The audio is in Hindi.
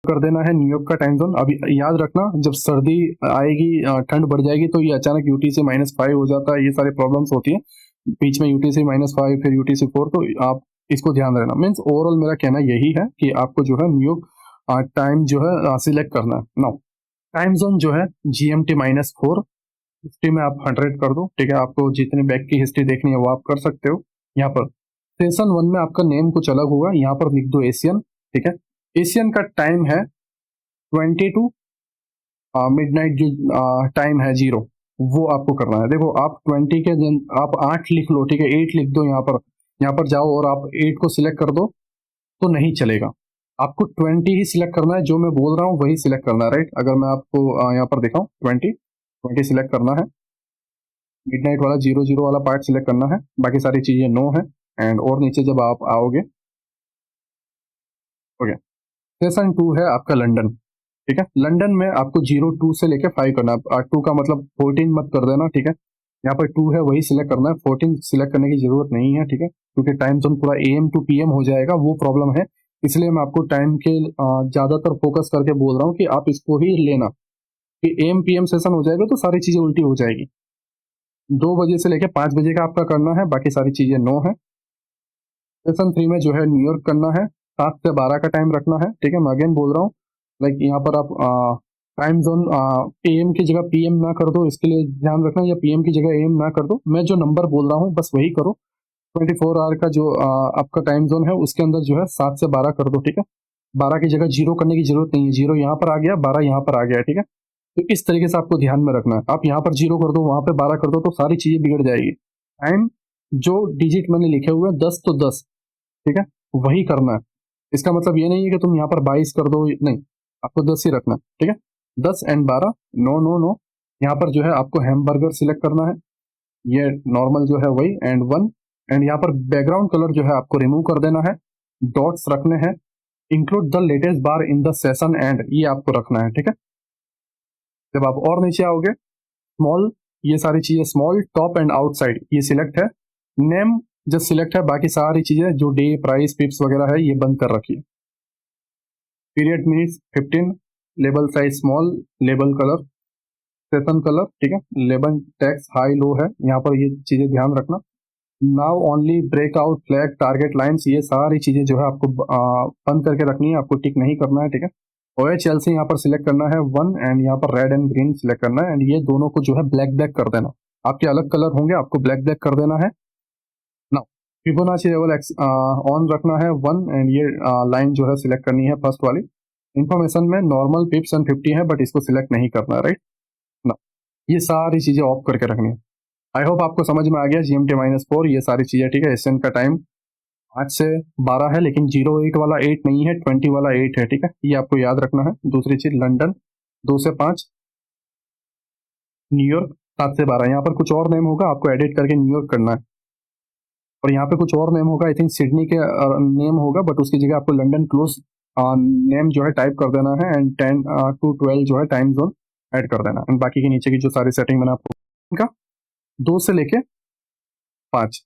कर देना है न्यूयॉर्क का टाइम जोन। अभी याद रखना, जब सर्दी आएगी, ठंड बढ़ जाएगी, तो ये अचानक यूटीसी -5 हो जाता है, ये सारी प्रॉब्लम्स होती है बीच में, यूटीसी -5 फिर यूटीसी 4, तो आप इसको ध्यान रखना। मीन्स ओवरऑल मेरा कहना यही है कि आपको जो है न्यूयॉर्क टाइम जो है सिलेक्ट करना है। नाउ टाइम जोन जो है GMT -4, हिस्ट्री में आप 100 कर दो, ठीक है। आपको जितने बैक की हिस्ट्री देखनी है वो आप कर सकते हो। यहाँ पर सेशन 1 में आपका नेम कुछ अलग होगा, यहाँ पर लिख दो एशियन, ठीक है। एशियन का टाइम है 22 मिडनाइट, जो टाइम है 0, वो आपको करना है। देखो आप 20 के दिन आप 8 लिख लो, ठीक है, 8 लिख दो यहाँ पर जाओ और आप 8 को सिलेक्ट कर दो तो नहीं चलेगा। आपको 20 ही सिलेक्ट करना है, जो मैं बोल रहा हूँ वही सिलेक्ट करना है, राइट। अगर मैं आपको यहाँ पर दिखाऊँ, 20 सिलेक्ट करना है, मिडनाइट वाला 00 वाला पार्ट सिलेक्ट करना है, बाकी सारी चीजें नो है। एंड और नीचे जब आप आओगे, ओके, सेशन 2 है आपका लंदन, ठीक है। लंदन में आपको 02 से लेके 5 करना है। 2 का मतलब 14 मत कर देना, ठीक है। यहाँ पर 2 है वही सिलेक्ट करना है, 14 सिलेक्ट करने की जरूरत नहीं है, ठीक है, क्योंकि टाइम जोन पूरा AM to PM हो जाएगा, वो प्रॉब्लम है। इसलिए मैं आपको टाइम के ज्यादातर फोकस करके बोल रहा हूँ कि आप इसको ही लेना, कि AM PM सेशन हो जाएगा तो सारी चीजें उल्टी हो जाएगी। 2 बजे से लेके 5 बजे का आपका करना है, बाकी सारी चीजें नो है। सेशन 3 में जो है न्यूयॉर्क करना है, 7 से 12 का टाइम रखना है, ठीक है। मैं अगेन बोल रहा हूँ, लाइक यहाँ पर आप टाइम जोन AM की जगह PM ना कर दो, इसके लिए ध्यान रखना, या PM की जगह AM ना कर दो। मैं जो नंबर बोल रहा हूँ बस वही करो। 24 आवर का जो आपका टाइम जोन है उसके अंदर जो है 7 से 12 कर दो, ठीक है। 12 की जगह 0 करने की जरूरत नहीं है, 0 यहाँ पर आ गया, 12 यहाँ पर आ गया, ठीक है। तो इस तरीके से आपको ध्यान में रखना है। आप यहाँ पर 0 कर दो, वहां पर 12 कर दो, तो सारी चीजें बिगड़ जाएगी। टाइम जो डिजिट मैंने लिखे हुए हैं 10 तो 10, ठीक है, वही करना है। इसका मतलब ये नहीं है कि तुम यहाँ पर 22 कर दो, नहीं, आपको 10 ही रखना है, ठीक है। 10 एंड 12, नो नो नो। यहाँ पर जो है आपको हैमबर्गर सिलेक्ट करना है, ये नॉर्मल जो है वही, एंड 1। एंड यहाँ पर बैकग्राउंड कलर जो है आपको रिमूव कर देना है, डॉट्स रखने हैं, include the latest bar in the session and, ये आपको रखना है, ठीक है। जब आप और नीचे आओगे, स्मॉल, ये सारी चीजें स्मॉल, टॉप एंड आउटसाइड ये सिलेक्ट है, नेम जब सिलेक्ट है, बाकी सारी चीजें जो डे, प्राइस, पिप्स वगैरह है ये बंद कर रखिए। Period minutes 15, label size small, label colour session colour, ठीक है, लेबल टेक्स्ट हाई लो है, यहाँ पर ये चीजें ध्यान रखना। Now only breakout flag target lines, ये सारी चीजें जो है आपको बंद करके रखनी है, आपको टिक नहीं करना है, ठीक है। OHLC यहाँ पर सिलेक्ट करना है 1, एंड यहाँ पर रेड एंड ग्रीन सिलेक्ट करना है, एंड ये दोनों को जो है ब्लैक ब्लैक कर देना। आपके अलग कलर होंगे, आपको ब्लैक ब्लैक कर देना है। नाउ फिबोनाची लेवल ऑन रखना है 1, एंड ये लाइन जो है सिलेक्ट करनी है फर्स्ट वाली। इंफॉर्मेशन में नॉर्मल, पिप्स एंड 50 है, बट इसको सिलेक्ट नहीं करना है, राइट ना। ये सारी चीजें ऑफ करके रखनी है। आई होप आपको समझ में आ गया, GMT -4 ये सारी चीजें, ठीक है। एशियन का टाइम 8 से 12 है, लेकिन 08 वाला 8 नहीं है, 20 वाला 8 है, ठीक है, ये आपको याद रखना है। दूसरी चीज लंदन 2 से 5, न्यूयॉर्क 7 से 12। यहाँ पर कुछ और नेम होगा, आपको एडिट करके न्यूयॉर्क करना है, और यहाँ पे कुछ और नेम होगा, आई थिंक सिडनी के नेम होगा, बट उसकी जगह आपको लंदन क्लोज नेम जो है टाइप कर देना है, एंड 10 to 12 जो है टाइम जोन ऐड कर देना। एंड बाकी के नीचे की जो सारी सेटिंग मैंने आपको, इनका 2 से लेके 5